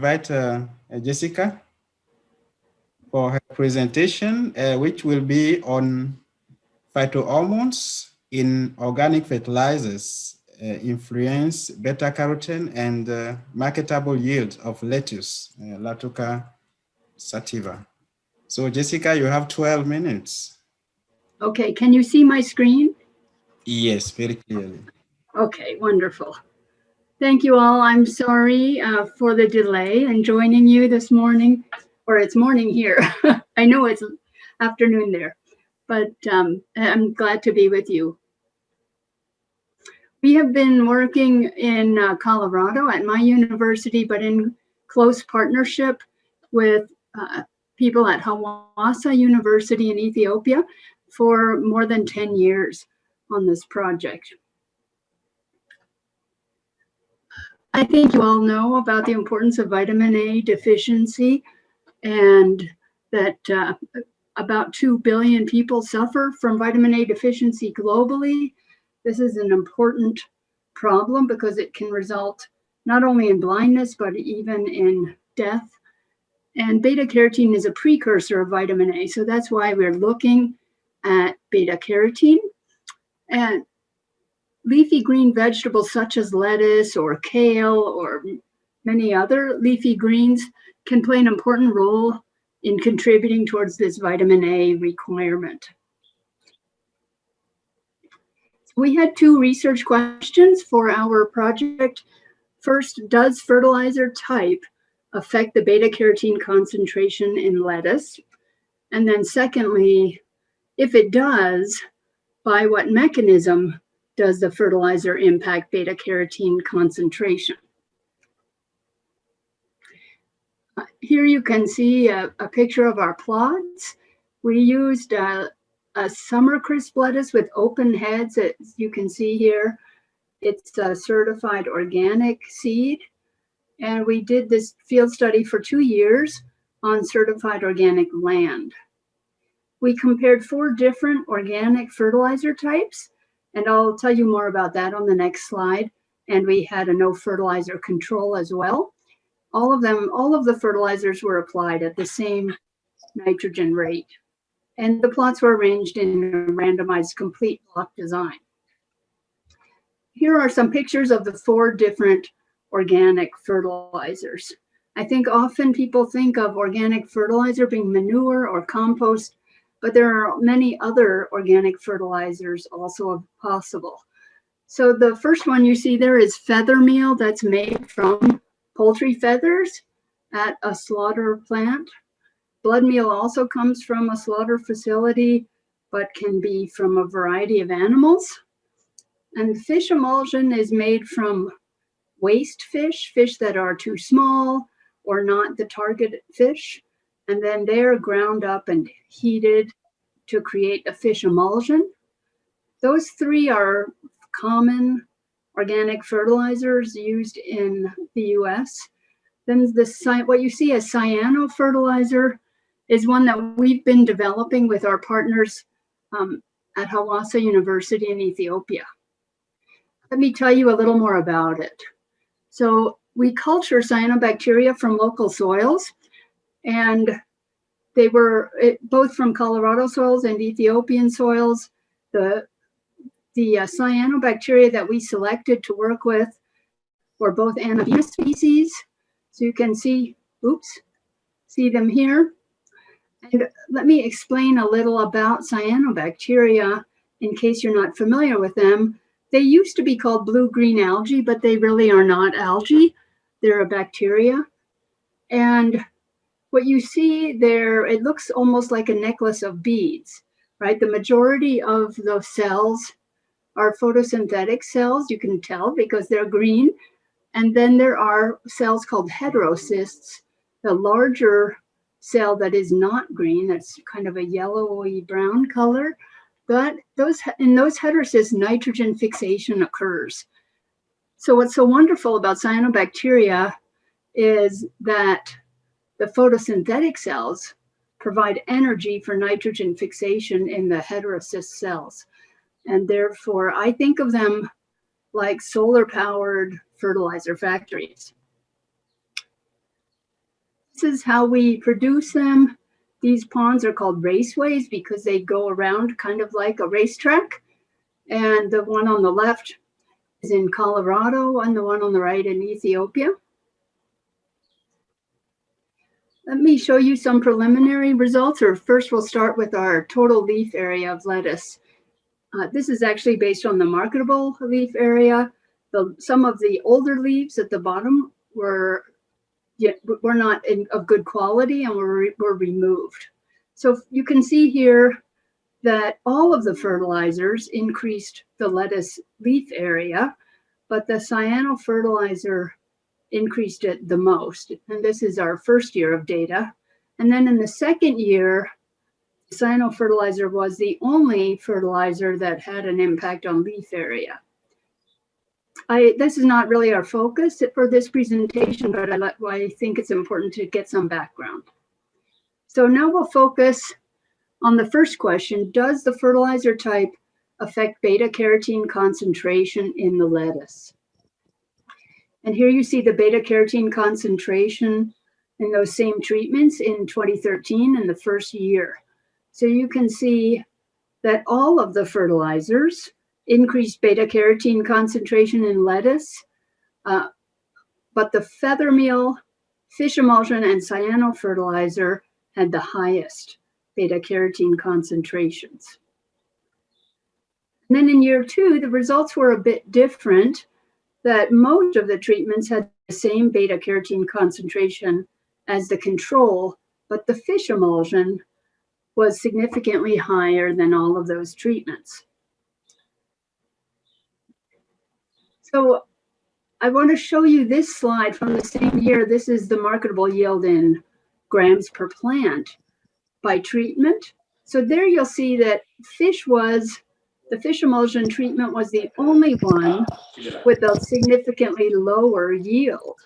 Invite Jessica for her presentation, which will be on phytohormones in organic fertilizers, influence beta carotene and marketable yield of lettuce, Latuca sativa. So Jessica, you have 12 minutes. Okay, can you see my screen? Yes, very clearly. Okay, wonderful. Thank you all. I'm sorry for the delay in joining you this morning, or it's morning here. I know it's afternoon there, but I'm glad to be with you. We have been working in Colorado at my university, but in close partnership with people at Hawassa University in Ethiopia for more than 10 years on this project. I think you all know about the importance of vitamin A deficiency and that about 2 billion people suffer from vitamin A deficiency globally. This is an important problem because it can result not only in blindness, but even in death. And beta carotene is a precursor of vitamin A. So that's why we're looking at beta carotene. And leafy green vegetables such as lettuce or kale or many other leafy greens can play an important role in contributing towards this vitamin A requirement. We had two research questions for our project. First, does fertilizer type affect the beta carotene concentration in lettuce? And then secondly, if it does, by what mechanism does the fertilizer impact beta carotene concentration? Here you can see a picture of our plots. We used a summer crisp lettuce with open heads, as you can see here. It's a certified organic seed. And we did this field study for 2 years on certified organic land. We compared 4 different organic fertilizer types, and I'll tell you more about that on the next slide. And we had a no fertilizer control as well. All of the fertilizers were applied at the same nitrogen rate. And the plots were arranged in a randomized complete block design. Here are some pictures of the 4 different organic fertilizers. I think often people think of organic fertilizer being manure or compost, but there are many other organic fertilizers also possible. So the first one you see there is feather meal that's made from poultry feathers at a slaughter plant. Blood meal also comes from a slaughter facility, but can be from a variety of animals. And fish emulsion is made from waste fish that are too small or not the target fish. And then they're ground up and heated to create a fish emulsion. Those 3 are common organic fertilizers used in the US. Then what you see as cyano fertilizer is one that we've been developing with our partners at Hawassa University in Ethiopia. Let me tell you a little more about it. So we culture cyanobacteria from local soils, and they were both from Colorado soils and Ethiopian soils. The cyanobacteria that we selected to work with were both Anabaena species. So you can see them here. And let me explain a little about cyanobacteria in case you're not familiar with them. They used to be called blue-green algae, but they really are not algae. They're a bacteria. And what you see there, it looks almost like a necklace of beads, right? The majority of the cells are photosynthetic cells, you can tell because they're green. And then there are cells called heterocysts, the larger cell that is not green, that's kind of a yellowy brown color. But in those heterocysts, nitrogen fixation occurs. So what's so wonderful about cyanobacteria is that the photosynthetic cells provide energy for nitrogen fixation in the heterocyst cells. And therefore, I think of them like solar-powered fertilizer factories. This is how we produce them. These ponds are called raceways because they go around kind of like a racetrack. And the one on the left is in Colorado and the one on the right in Ethiopia. Let me show you some preliminary results, or first we'll start with our total leaf area of lettuce. This is actually based on the marketable leaf area. Some of the older leaves at the bottom were not of good quality and were removed. So you can see here that all of the fertilizers increased the lettuce leaf area, but the cyano fertilizer increased it the most. And this is our first year of data. And then in the second year, cyano fertilizer was the only fertilizer that had an impact on leaf area. This is not really our focus for this presentation, but I think it's important to get some background. So now we'll focus on the first question: does the fertilizer type affect beta carotene concentration in the lettuce? And here you see the beta carotene concentration in those same treatments in 2013 in the first year. So you can see that all of the fertilizers increased beta carotene concentration in lettuce, but the feather meal, fish emulsion, and cyano fertilizer had the highest beta carotene concentrations. And then in year 2, the results were a bit different, that most of the treatments had the same beta carotene concentration as the control, but the fish emulsion was significantly higher than all of those treatments. So I want to show you this slide from the same year. This is the marketable yield in grams per plant by treatment. So there you'll see that the fish emulsion treatment was the only one with a significantly lower yield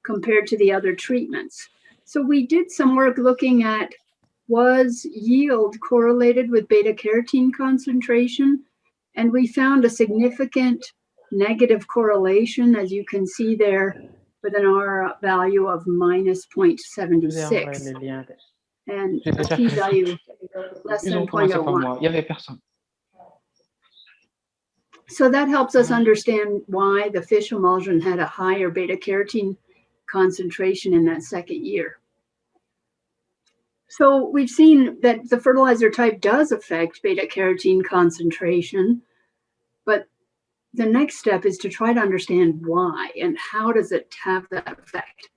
compared to the other treatments. So we did some work looking at, was yield correlated with beta carotene concentration? And we found a significant negative correlation, as you can see there, with an R value of minus 0.76 and a p-value less than 0.01. So that helps us understand why the fish emulsion had a higher beta carotene concentration in that second year. So we've seen that the fertilizer type does affect beta carotene concentration, but the next step is to try to understand why and how does it have that effect.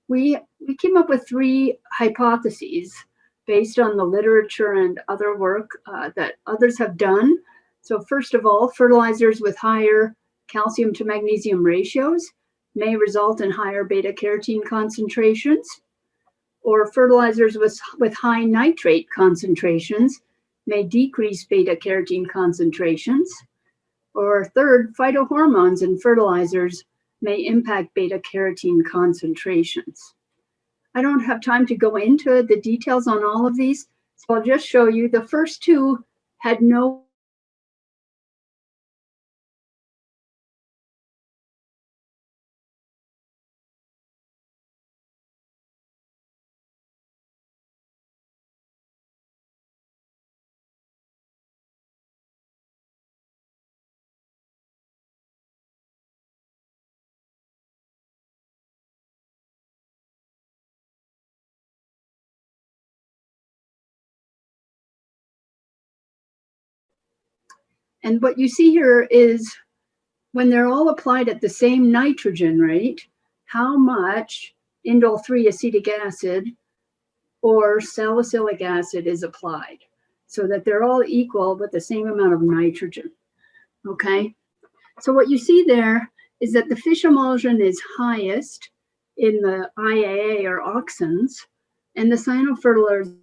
We came up with 3 hypotheses based on the literature and other work that others have done. So first of all, fertilizers with higher calcium to magnesium ratios may result in higher beta carotene concentrations, or fertilizers with high nitrate concentrations may decrease beta carotene concentrations. Or third, phytohormones in fertilizers may impact beta carotene concentrations. I don't have time to go into the details on all of these, so I'll just show you the first 2 had no And what you see here is when they're all applied at the same nitrogen rate, how much indole 3 acetic acid or salicylic acid is applied, so that they're all equal with the same amount of nitrogen. Okay, so what you see there is that the fish emulsion is highest in the IAA or auxins, and the cyanofertilizers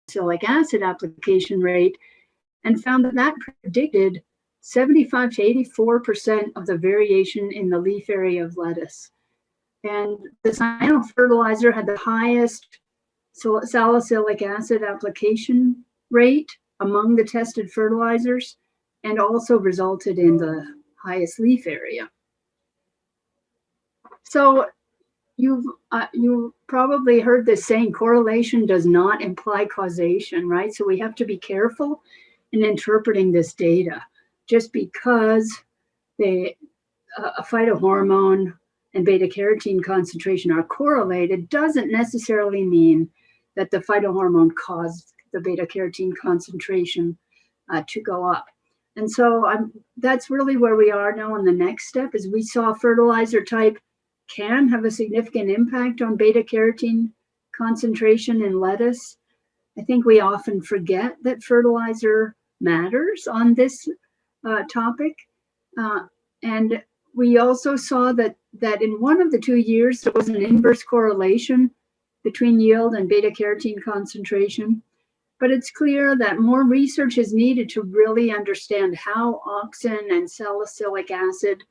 salicylic acid application rate and found that that predicted 75 to 84% of the variation in the leaf area of lettuce. And the cyano fertilizer had the highest salicylic acid application rate among the tested fertilizers and also resulted in the highest leaf area. So you've probably heard this saying, correlation does not imply causation, right? So we have to be careful in interpreting this data. Just because a phytohormone and beta carotene concentration are correlated doesn't necessarily mean that the phytohormone caused the beta carotene concentration to go up. And so that's really where we are now on the next step, is we saw fertilizer type can have a significant impact on beta carotene concentration in lettuce. I think we often forget that fertilizer matters on this topic. And we also saw that in one of the 2 years, there was an inverse correlation between yield and beta carotene concentration. But it's clear that more research is needed to really understand how auxin and salicylic acid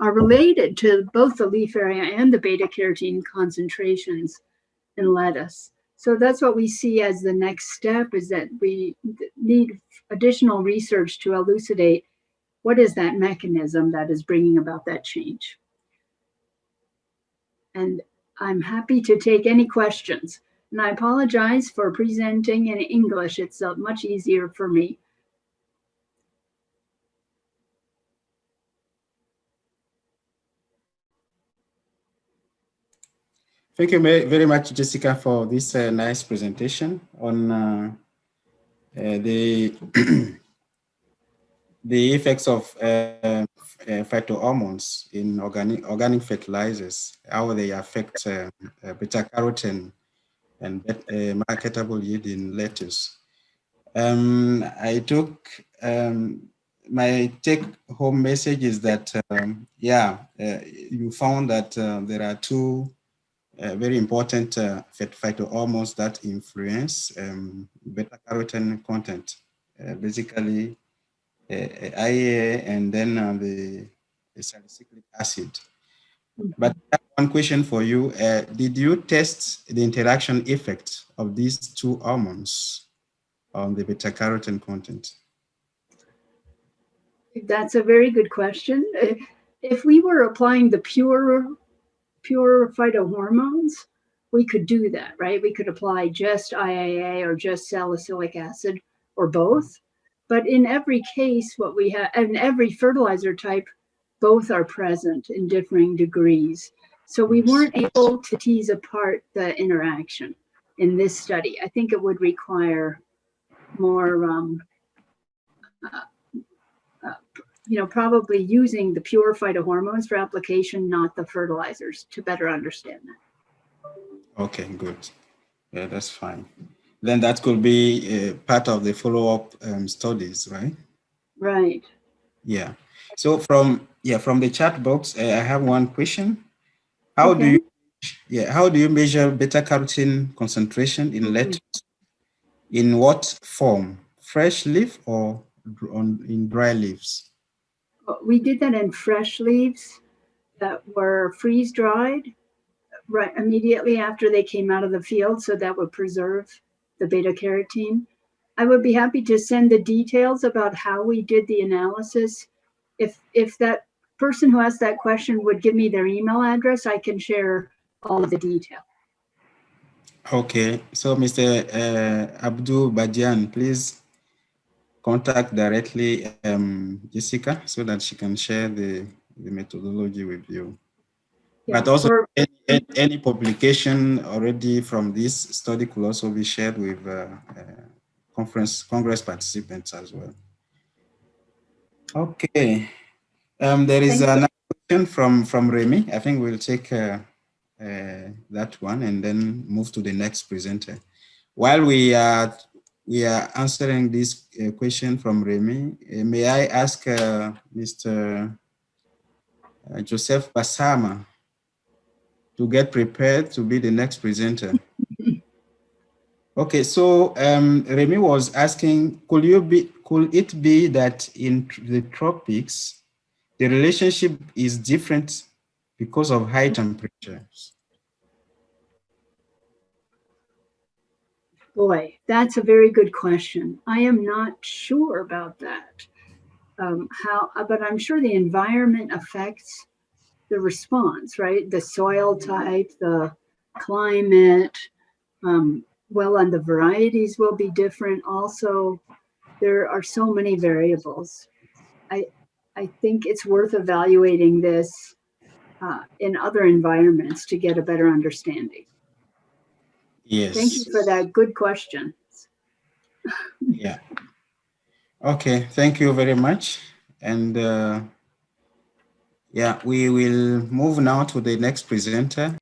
are related to both the leaf area and the beta carotene concentrations in lettuce. So that's what we see as the next step, is that we need additional research to elucidate what is that mechanism that is bringing about that change. And I'm happy to take any questions. And I apologize for presenting in English. It's much easier for me. Thank you very much, Jessica, for this nice presentation on the the effects of phytohormones in organic fertilizers, how they affect beta carotene and marketable yield in lettuce. I took my take-home message is that you found that there are two very important phytohormones that influence beta carotene content, basically IAA and then the salicylic acid. But I have one question for you. Did you test the interaction effect of these two hormones on the beta carotene content? That's a very good question. If we were applying the pure phytohormones, we could do that, right? We could apply just IAA or just salicylic acid or both. But in every case, what we have, in every fertilizer type, both are present in differing degrees. So we weren't able to tease apart the interaction in this study. I think it would require more, probably using the pure phytohormones for application, not the fertilizers, to better understand that. Okay, good. Yeah, that's fine. Then that could be part of the follow-up studies, right? Right. Yeah. So from the chat box, I have one question. How do you measure beta carotene concentration in lettuce? In what form? Fresh leaf or in dry leaves? We did that in fresh leaves that were freeze dried right immediately after they came out of the field, so that would preserve the beta carotene. I would be happy to send the details about how we did the analysis. If that person who asked that question would give me their email address, I can share all of the detail. Okay, so Mr. Abdul Badian, please contact directly Jessica so that she can share the methodology with you. Yeah, but also any publication already from this study could also be shared with Congress participants as well. Okay, there is another question from Remy. I think we'll take that one and then move to the next presenter. While we are answering this question from Remy, may I ask Mr. Joseph Basama to get prepared to be the next presenter? Okay, so Remy was asking, could it be that in the tropics, the relationship is different because of high temperatures? Boy, that's a very good question. I am not sure about that. But I'm sure the environment affects the response, right? The soil type, the climate, well, and the varieties will be different. Also, there are so many variables. I I think it's worth evaluating this in other environments to get a better understanding. Thank you Yes. for that good question. Yeah. Okay, thank you very much. And yeah, we will move now to the next presenter.